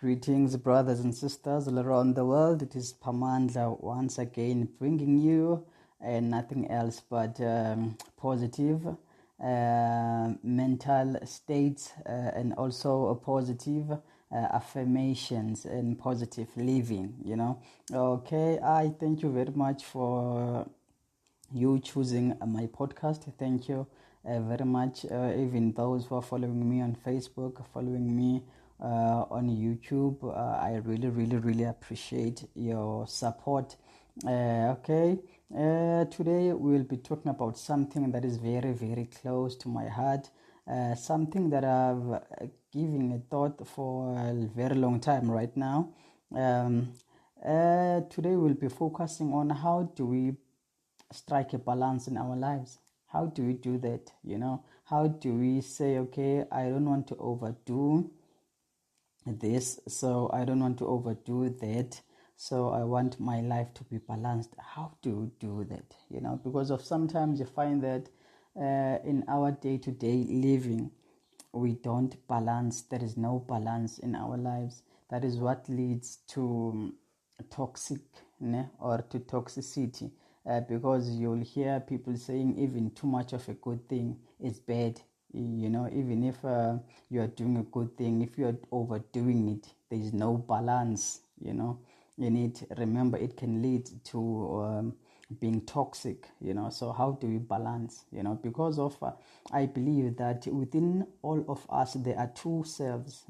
Greetings, brothers and sisters all around the world. It is Pamandla once again bringing you nothing else but positive mental states and also a positive affirmations and positive living, Okay, I thank you very much for you choosing my podcast. Thank you very much. Even those who are following me on Facebook, following me on YouTube, I really appreciate your support. Okay, today we'll be talking about something that is very close to my heart, something that I've given a thought for a very long time right now. Today we'll be focusing on how do we strike a balance in our lives. How do we do that? How do we say, okay, I don't want to overdo this, so I don't want to overdo that, so I want my life to be balanced? How do we do that? Because of sometimes you find that in our day-to-day living, we don't balance. There is no balance in our lives. That is what leads to toxic or to toxicity, because you'll hear people saying even too much of a good thing is bad. Even if you are doing a good thing, if you are overdoing it, there is no balance. You need to remember it can lead to being toxic. So how do we balance? Because of I believe that within all of us there are two selves,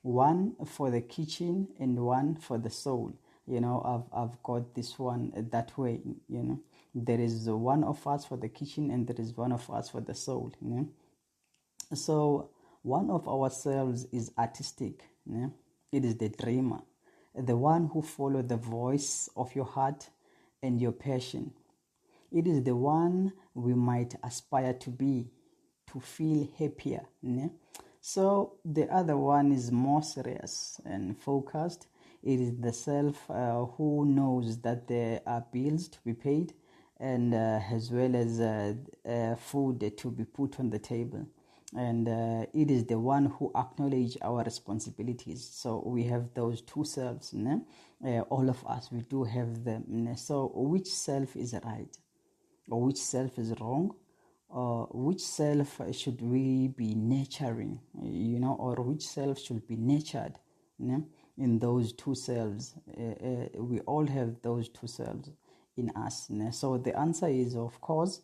one for the kitchen and one for the soul. I've got this one that way. There is one of us for the kitchen and there is one of us for the soul. So one of ourselves is artistic. It is the dreamer, the one who follows the voice of your heart and your passion. It is the one we might aspire to be, to feel happier. So the other one is more serious and focused. It is the self who knows that there are bills to be paid and as well as food to be put on the table. And it is the one who acknowledges our responsibilities. So we have those two selves. All of us, we do have them. So which self is right or which self is wrong? Which self should we be nurturing, or which self should be nurtured in those two selves? We all have those two selves in us. So the answer is, of course,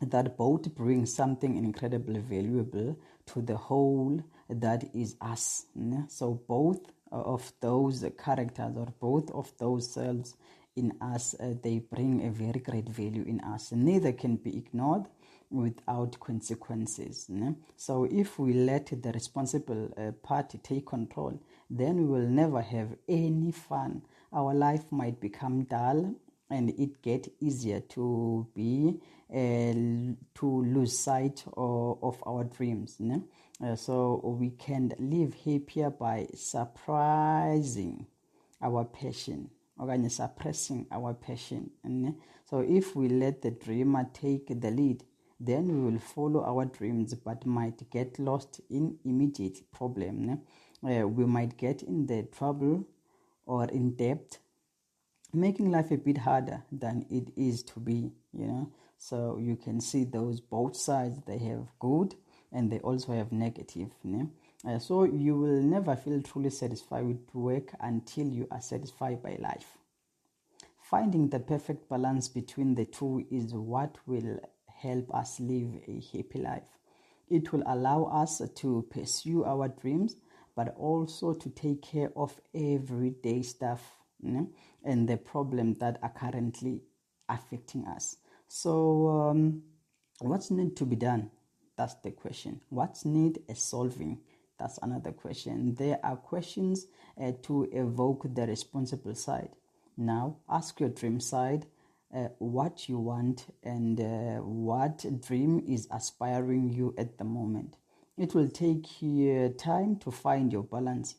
that both bring something incredibly valuable to the whole that is us. So both of those characters or both of those selves in us, they bring a very great value in us. Neither can be ignored without consequences. So if we let the responsible party take control, then we will never have any fun. Our life might become dull and it get easier to be to lose sight of our dreams. So we can live happier by suppressing our passion, or suppressing our passion. So if we let the dreamer take the lead, then we will follow our dreams but might get lost in immediate problem. We might get in the trouble or in debt, making life a bit harder than it is to be. So you can see those both sides, they have good and they also have negative. So you will never feel truly satisfied with work until you are satisfied by life. Finding the perfect balance between the two is what will help us live a happy life. It will allow us to pursue our dreams, but also to take care of everyday stuff and the problem that are currently affecting us. So what's need to be done? That's the question. What's need a solving? That's another question. There are questions to evoke the responsible side. Now ask your dream side what you want and what dream is aspiring you at the moment. It will take time to find your balance.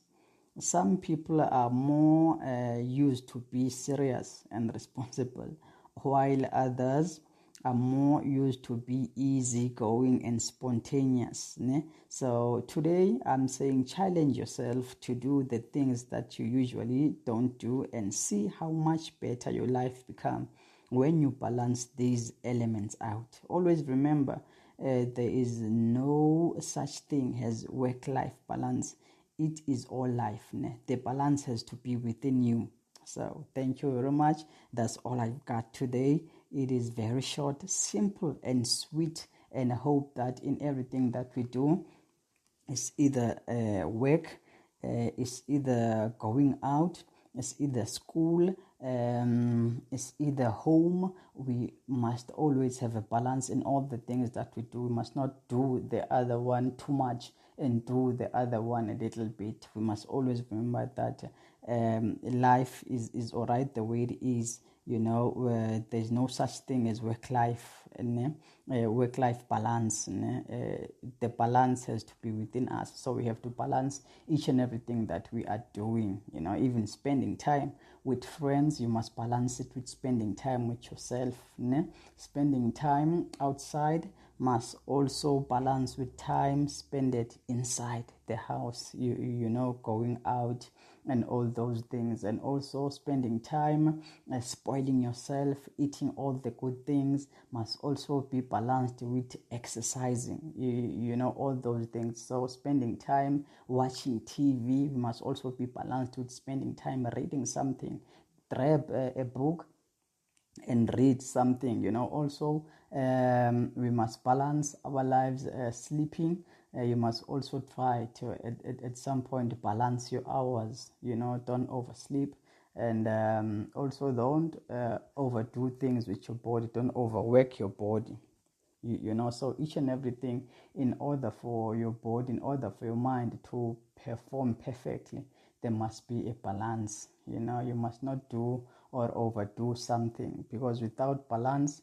Some people are more used to be serious and responsible, while others are more used to be easygoing and spontaneous. Ne? So today I'm saying challenge yourself to do the things that you usually don't do and see how much better your life becomes when you balance these elements out. Always remember, there is no such thing as work-life balance. It is all life. Ne? The balance has to be within you. So thank you very much. That's all I've got today. It is very short, simple, and sweet. And I hope that in everything that we do, it's either work, it's either going out, it's either school, it's either home. We must always have a balance in all the things that we do. We must not do the other one too much and do the other one a little bit. We must always remember that life is all right the way it is. There's no such thing as work-life balance. The balance has to be within us, so we have to balance each and everything that we are doing. Even spending time with friends, you must balance it with spending time with yourself. Spending time outside must also balance with time spent inside the house, going out and all those things, and also spending time spoiling yourself, eating all the good things must also be balanced with exercising, all those things. So spending time watching TV must also be balanced with spending time reading something. Grab a book and read something. Also we must balance our lives. Sleeping, you must also try to at some point balance your hours. Don't oversleep, and also don't overdo things with your body. Don't overwork your body. So each and everything, in order for your body, in order for your mind to perform perfectly, there must be a balance. You must not do or overdo something, because without balance,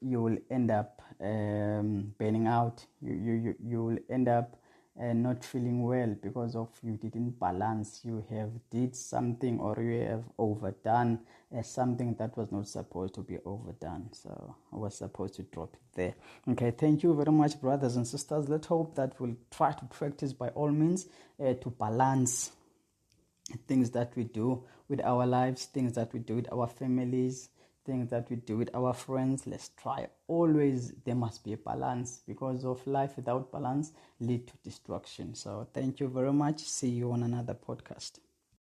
you will end up burning out. You will end up not feeling well because of you didn't balance. You have did something, or you have overdone something that was not supposed to be overdone. So I was supposed to drop it there. Okay, thank you very much, brothers and sisters. Let's hope that we'll try to practice by all means to balance things that we do with our lives, things that we do with our families, things that we do with our friends. Let's try. Always there must be a balance, because of life without balance lead to destruction. So thank you very much. See you on another podcast.